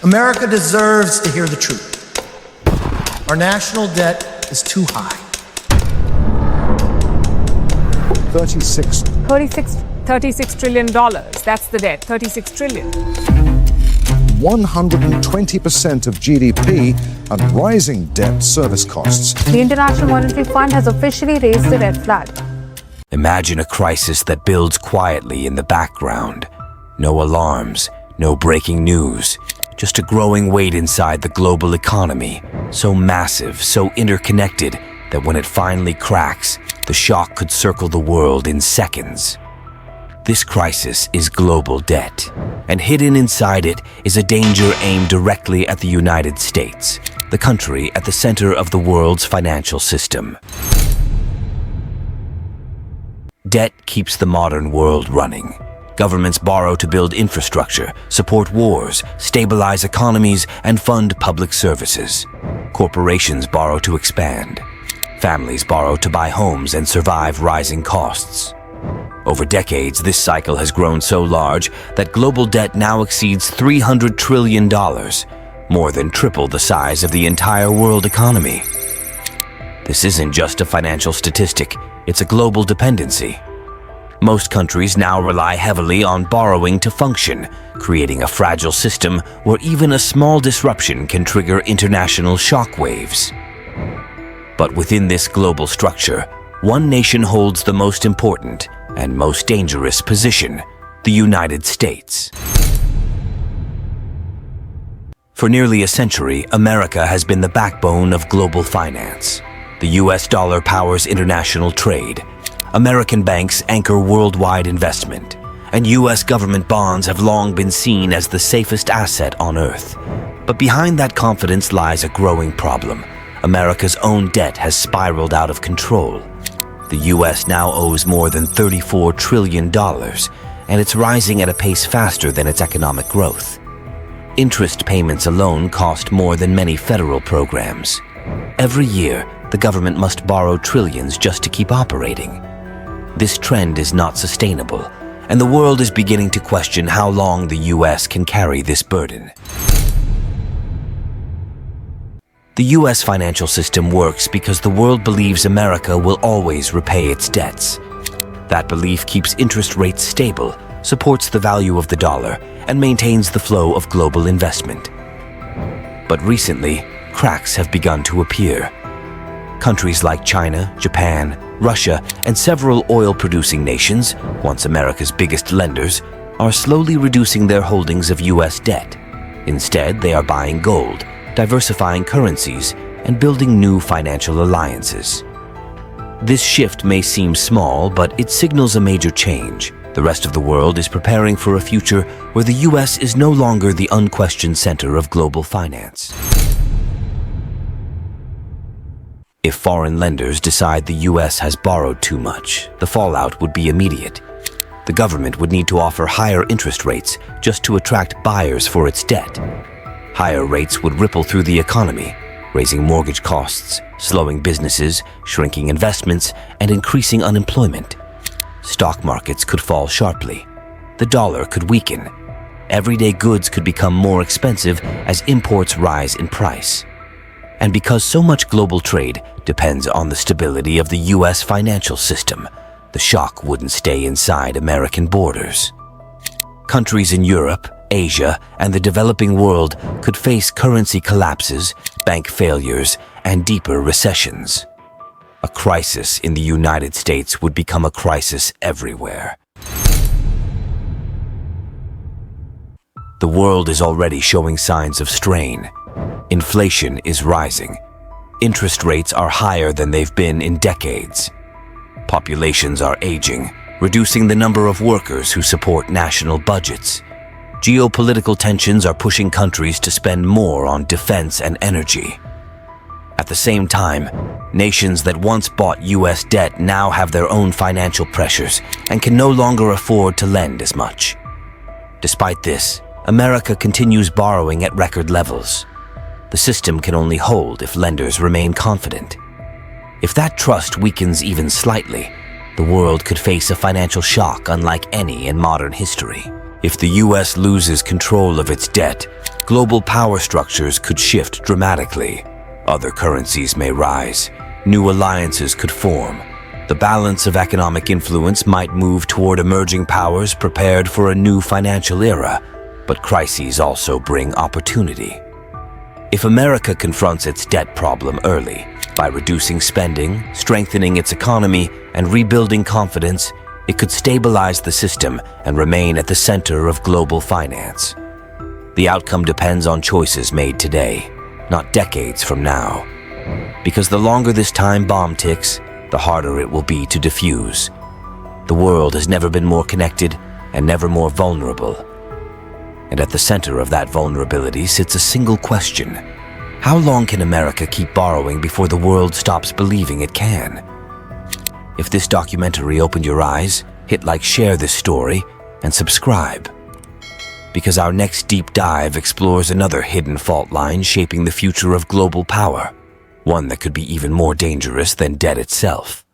America deserves to hear the truth. Our national debt is too high. 36 $36 trillion. That's the debt. 36 trillion. 120% of GDP and rising debt service costs. The International Monetary Fund has officially raised the red flag. Imagine a crisis that builds quietly in the background. No alarms, no breaking news, just a growing weight inside the global economy, so massive, so interconnected, that when it finally cracks, the shock could circle the world in seconds. This crisis is global debt, and hidden inside it is a danger aimed directly at the United States, the country at the center of the world's financial system. Debt keeps the modern world running. Governments borrow to build infrastructure, support wars, stabilize economies, and fund public services. Corporations borrow to expand. Families borrow to buy homes and survive rising costs. Over decades, this cycle has grown so large that global debt now exceeds $300 trillion, more than triple the size of the entire world economy. This isn't just a financial statistic, it's a global dependency. Most countries now rely heavily on borrowing to function, creating a fragile system where even a small disruption can trigger international shockwaves. But within this global structure, one nation holds the most important and most dangerous position: the United States. For nearly a century, America has been the backbone of global finance. The US dollar powers international trade. American banks anchor worldwide investment, and US government bonds have long been seen as the safest asset on Earth. But behind that confidence lies a growing problem. America's own debt has spiraled out of control. The US now owes more than $34 trillion, and it's rising at a pace faster than its economic growth. Interest payments alone cost more than many federal programs. Every year, the government must borrow trillions just to keep operating. This trend is not sustainable, and the world is beginning to question how long the US can carry this burden. The US financial system works because the world believes America will always repay its debts. That belief keeps interest rates stable, supports the value of the dollar, and maintains the flow of global investment. But recently, cracks have begun to appear. Countries like China, Japan, Russia, and several oil-producing nations, once America's biggest lenders, are slowly reducing their holdings of US debt. Instead, they are buying gold, diversifying currencies, and building new financial alliances. This shift may seem small, but it signals a major change. The rest of the world is preparing for a future where the US is no longer the unquestioned center of global finance. If foreign lenders decide the US has borrowed too much, the fallout would be immediate. The government would need to offer higher interest rates just to attract buyers for its debt. Higher rates would ripple through the economy, raising mortgage costs, slowing businesses, shrinking investments, and increasing unemployment. Stock markets could fall sharply. The dollar could weaken. Everyday goods could become more expensive as imports rise in price. And because so much global trade depends on the stability of the US financial system, the shock wouldn't stay inside American borders. Countries in Europe, Asia, and the developing world could face currency collapses, bank failures, and deeper recessions. A crisis in the United States would become a crisis everywhere. The world is already showing signs of strain. Inflation is rising. Interest rates are higher than they've been in decades. Populations are aging, reducing the number of workers who support national budgets. Geopolitical tensions are pushing countries to spend more on defense and energy. At the same time, nations that once bought US debt now have their own financial pressures and can no longer afford to lend as much. Despite this, America continues borrowing at record levels. The system can only hold if lenders remain confident. If that trust weakens even slightly, the world could face a financial shock unlike any in modern history. If the US loses control of its debt, global power structures could shift dramatically. Other currencies may rise. New alliances could form. The balance of economic influence might move toward emerging powers prepared for a new financial era, but crises also bring opportunity. If America confronts its debt problem early, by reducing spending, strengthening its economy, and rebuilding confidence, it could stabilize the system and remain at the center of global finance. The outcome depends on choices made today, not decades from now. Because the longer this time bomb ticks, the harder it will be to defuse. The world has never been more connected and never more vulnerable. And at the center of that vulnerability sits a single question. How long can America keep borrowing before the world stops believing it can? If this documentary opened your eyes, hit like, share this story, and subscribe. Because our next deep dive explores another hidden fault line shaping the future of global power. One that could be even more dangerous than debt itself.